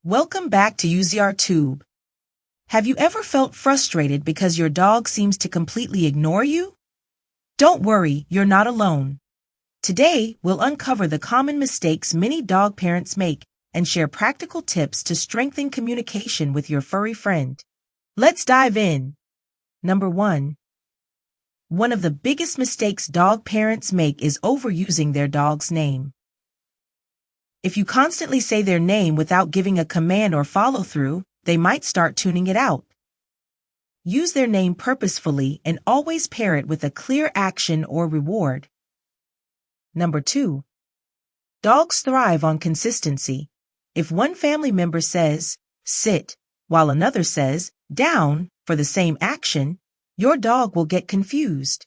Welcome back to UZR Tube. Have you ever felt frustrated because your dog seems to completely ignore you? Don't worry, you're not alone. Today, we'll uncover the common mistakes many dog parents make and share practical tips to strengthen communication with your furry friend. Let's dive in. Number 1. One of the biggest mistakes dog parents make is overusing their dog's name. If you constantly say their name without giving a command or follow-through, they might start tuning it out. Use their name purposefully and always pair it with a clear action or reward. Number 2. Dogs thrive on consistency. If one family member says, sit, while another says, down, for the same action, your dog will get confused.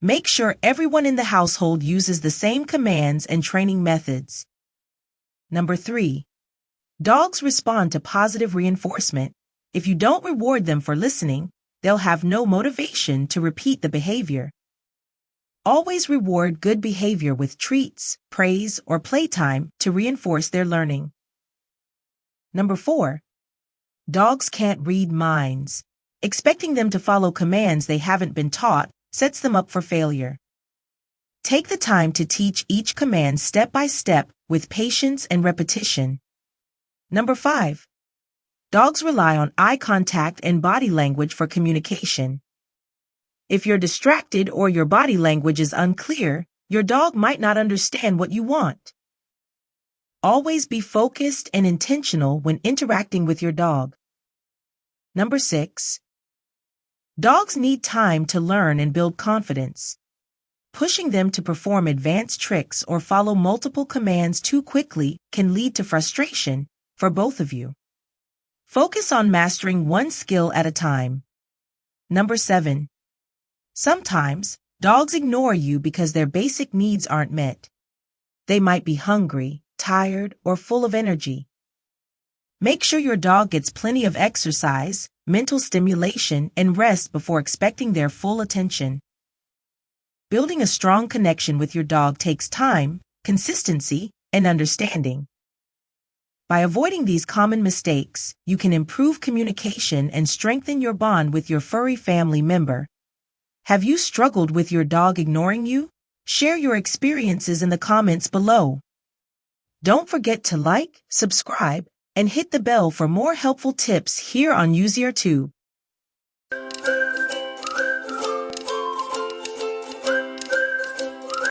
Make sure everyone in the household uses the same commands and training methods. Number 3. Dogs respond to positive reinforcement. If you don't reward them for listening, they'll have no motivation to repeat the behavior. Always reward good behavior with treats, praise, or playtime to reinforce their learning. Number 4. Dogs can't read minds. Expecting them to follow commands they haven't been taught sets them up for failure. Take the time to teach each command step by step with patience and repetition. Number 5. Dogs rely on eye contact and body language for communication. If you're distracted or your body language is unclear, your dog might not understand what you want. Always be focused and intentional when interacting with your dog. Number 6. Dogs need time to learn and build confidence. Pushing them to perform advanced tricks or follow multiple commands too quickly can lead to frustration for both of you. Focus on mastering one skill at a time. Number 7. Sometimes, dogs ignore you because their basic needs aren't met. They might be hungry, tired, or full of energy. Make sure your dog gets plenty of exercise, mental stimulation, and rest before expecting their full attention. Building a strong connection with your dog takes time, consistency, and understanding. By avoiding these common mistakes, you can improve communication and strengthen your bond with your furry family member. Have you struggled with your dog ignoring you? Share your experiences in the comments below. Don't forget to like, subscribe, and hit the bell for more helpful tips here on UZR Tube.